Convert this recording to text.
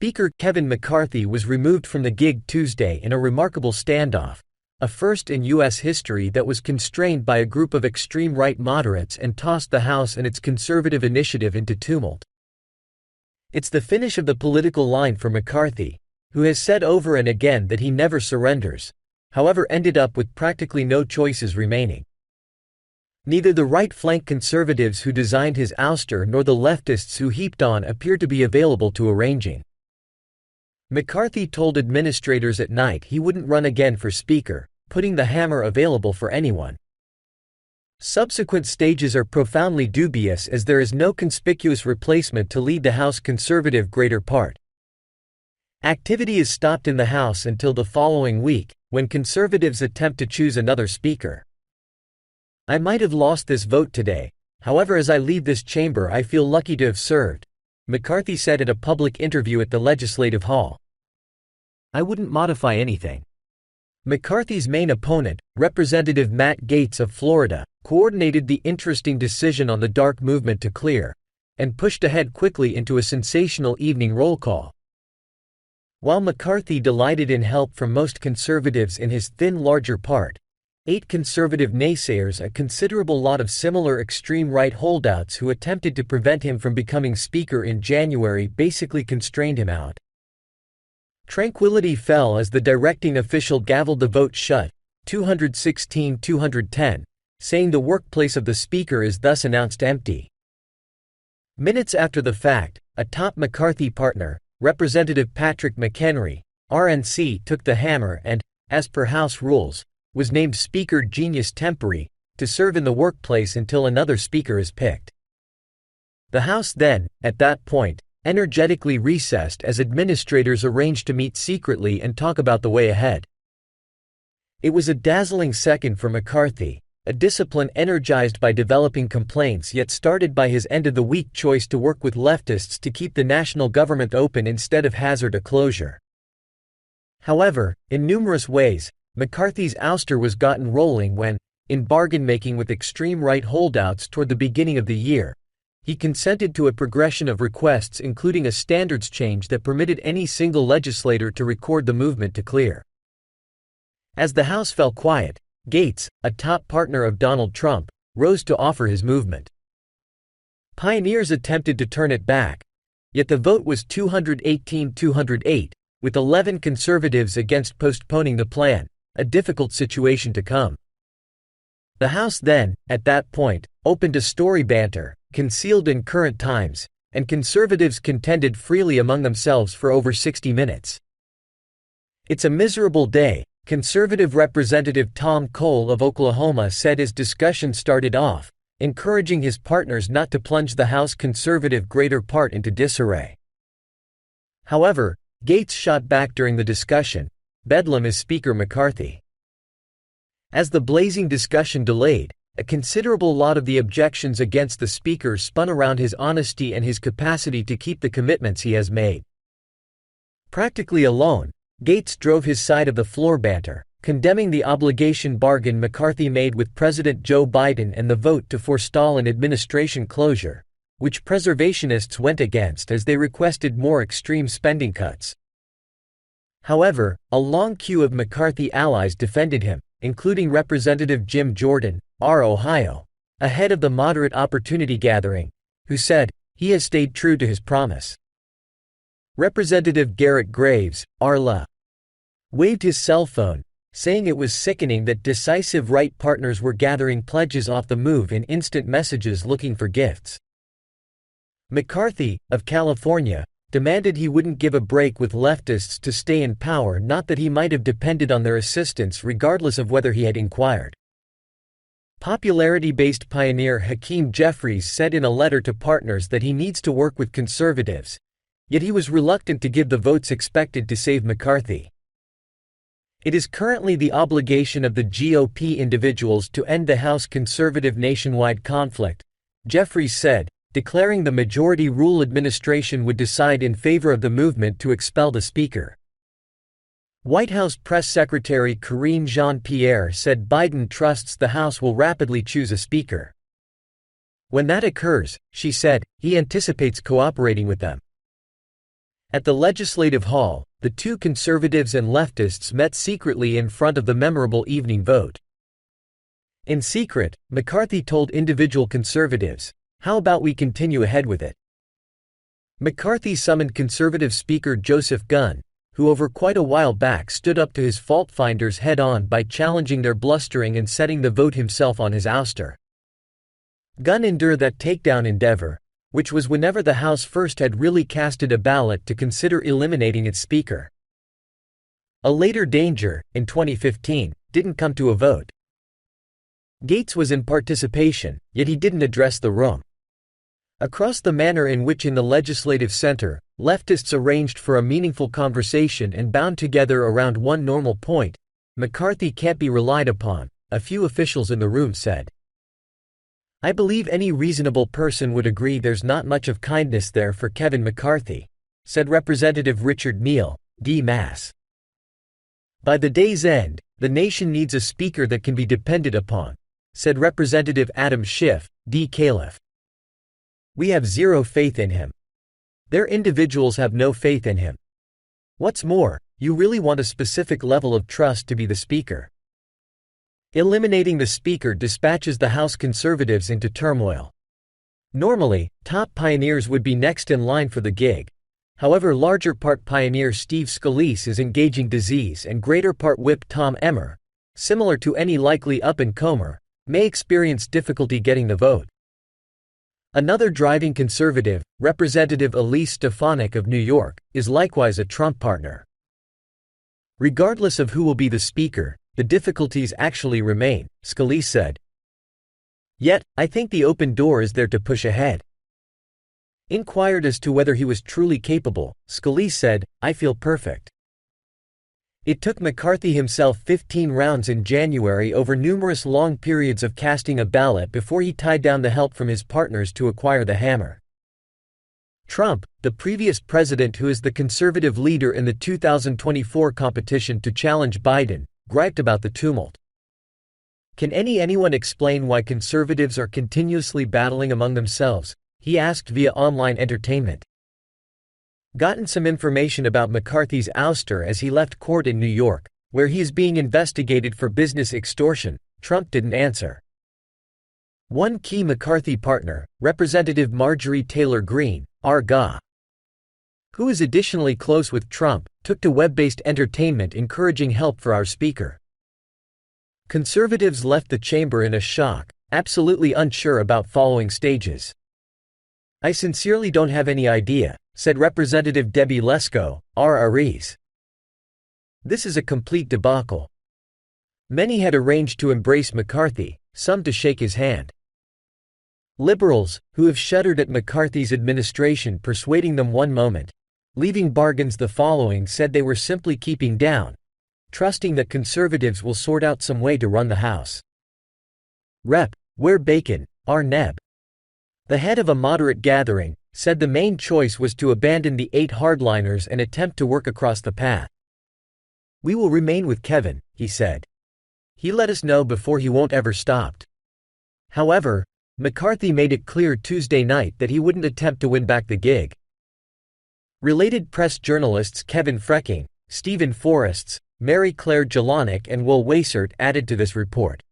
Speaker Kevin McCarthy was removed from the gig Tuesday in a remarkable standoff, a first in U.S. history that was constrained by a group of extreme right moderates and tossed the House and its conservative initiative into tumult. It's the finish of the political line for McCarthy, who has said over and again that he never surrenders, however ended up with practically no choices remaining. Neither the right-flank conservatives who designed his ouster nor the leftists who heaped on appear to be available to arranging. McCarthy told administrators at night he wouldn't run again for Speaker, putting the hammer available for anyone. Subsequent stages are profoundly dubious as there is no conspicuous replacement to lead the House conservative greater part. Activity is stopped in the House until the following week, when conservatives attempt to choose another Speaker. "I might have lost this vote today, however as I leave this chamber I feel lucky to have served," McCarthy said at a public interview at the Legislative Hall. "I wouldn't modify anything." McCarthy's main opponent, Representative Matt Gaetz of Florida, coordinated the interesting decision on the dark movement to clear, and pushed ahead quickly into a sensational evening roll call. While McCarthy delighted in help from most conservatives in his thin larger part, 8 conservative naysayers, a considerable lot of similar extreme right holdouts who attempted to prevent him from becoming Speaker in January, basically constrained him out. Tranquility fell as the directing official gavelled the vote shut, 216-210, saying the workplace of the Speaker is thus announced empty. Minutes after the fact, a top McCarthy partner, Representative Patrick McHenry, RNC, took the hammer and, as per House rules, was named Speaker Genius Tempore, to serve in the workplace until another Speaker is picked. The House then, at that point, energetically recessed as administrators arranged to meet secretly and talk about the way ahead. It was a dazzling second for McCarthy, a discipline energized by developing complaints yet started by his end-of-the-week choice to work with leftists to keep the national government open instead of hazard a closure. However, in numerous ways, McCarthy's ouster was gotten rolling when, in bargain-making with extreme right holdouts toward the beginning of the year, he consented to a progression of requests including a standards change that permitted any single legislator to record the movement to clear. As the House fell quiet, Gaetz, a top partner of Donald Trump, rose to offer his movement. Pioneers attempted to turn it back, yet the vote was 218-208, with 11 conservatives against postponing the plan, a difficult situation to come. The House then, at that point, opened to story banter, concealed in current times, and conservatives contended freely among themselves for over 60 minutes. "It's a miserable day," conservative Representative Tom Cole of Oklahoma said as discussion started off, encouraging his partners not to plunge the House conservative greater part into disarray. However, Gaetz shot back during the discussion, "Bedlam is Speaker McCarthy." As the blazing discussion delayed, a considerable lot of the objections against the Speaker spun around his honesty and his capacity to keep the commitments he has made. Practically alone, Gaetz drove his side of the floor banter, condemning the obligation bargain McCarthy made with President Joe Biden and the vote to forestall an administration closure, which preservationists went against as they requested more extreme spending cuts. However, a long queue of McCarthy allies defended him, including Representative Jim Jordan, R. Ohio, ahead of the moderate opportunity gathering, who said, he has stayed true to his promise. Representative Garrett Graves, R.La., waved his cell phone, saying it was sickening that decisive right partners were gathering pledges off the move in instant messages looking for gifts. McCarthy, of California, demanded he wouldn't give a break with leftists to stay in power, not that he might have depended on their assistance regardless of whether he had inquired. Popularity-based pioneer Hakeem Jeffries said in a letter to partners that he needs to work with conservatives, yet he was reluctant to give the votes expected to save McCarthy. "It is currently the obligation of the GOP individuals to end the House conservative nationwide conflict," Jeffries said, declaring the majority rule administration would decide in favor of the movement to expel the Speaker. White House Press Secretary Karine Jean-Pierre said Biden trusts the House will rapidly choose a Speaker. When that occurs, she said, he anticipates cooperating with them. At the Legislative Hall, the two conservatives and leftists met secretly in front of the memorable evening vote. In secret, McCarthy told individual conservatives, "How about we continue ahead with it?" McCarthy summoned Conservative Speaker Joseph Gunn, who over quite a while back stood up to his fault-finders head-on by challenging their blustering and setting the vote himself on his ouster. Gunn endured that takedown endeavor, which was whenever the House first had really casted a ballot to consider eliminating its Speaker. A later danger, in 2015, didn't come to a vote. Gates was in participation, yet he didn't address the room. Across the manner in which in the Legislative Center, leftists arranged for a meaningful conversation and bound together around one normal point, McCarthy can't be relied upon, a few officials in the room said. "I believe any reasonable person would agree there's not much of kindness there for Kevin McCarthy," said Representative Richard Neal, D. Mass. "By the day's end, the nation needs a speaker that can be depended upon," said Representative Adam Schiff, D. Califf. "We have zero faith in him. Their individuals have no faith in him. What's more, you really want a specific level of trust to be the Speaker." Eliminating the Speaker dispatches the House conservatives into turmoil. Normally, top pioneers would be next in line for the gig. However, larger part pioneer Steve Scalise is engaging disease and greater part whip Tom Emmer, similar to any likely up-and-comer, may experience difficulty getting the vote. Another driving conservative, Representative Elise Stefanik of New York, is likewise a Trump partner. "Regardless of who will be the Speaker, the difficulties actually remain," Scalise said. "Yet, I think the open door is there to push ahead." Inquired as to whether he was truly capable, Scalise said, "I feel perfect." It took McCarthy himself 15 rounds in January over numerous long periods of casting a ballot before he tied down the help from his partners to acquire the hammer. Trump, the previous president who is the conservative leader in the 2024 competition to challenge Biden, griped about the tumult. "Can anyone explain why conservatives are continuously battling among themselves?" he asked via online entertainment. Gotten some information about McCarthy's ouster as he left court in New York, where he is being investigated for business extortion, Trump didn't answer. One key McCarthy partner, Representative Marjorie Taylor Greene, R.G.A., who is additionally close with Trump, took to web-based entertainment encouraging help for our Speaker. Conservatives left the chamber in a shock, absolutely unsure about following stages. "I sincerely don't have any idea," said Representative Debbie Lesko, R. Aries. "This is a complete debacle." Many had arranged to embrace McCarthy, some to shake his hand. Liberals, who have shuddered at McCarthy's administration persuading them one moment, leaving bargains the following, said they were simply keeping down, trusting that conservatives will sort out some way to run the House. Rep. Ware Bacon, R. Neb, the head of a moderate gathering, said the main choice was to abandon the 8 hardliners and attempt to work across the path. "We will remain with Kevin," he said. "He let us know before he won't ever stopped." However, McCarthy made it clear Tuesday night that he wouldn't attempt to win back the gig. Related press journalists Kevin Frecking, Stephen Forrests, Mary Claire Jelinek and Will Weissert added to this report.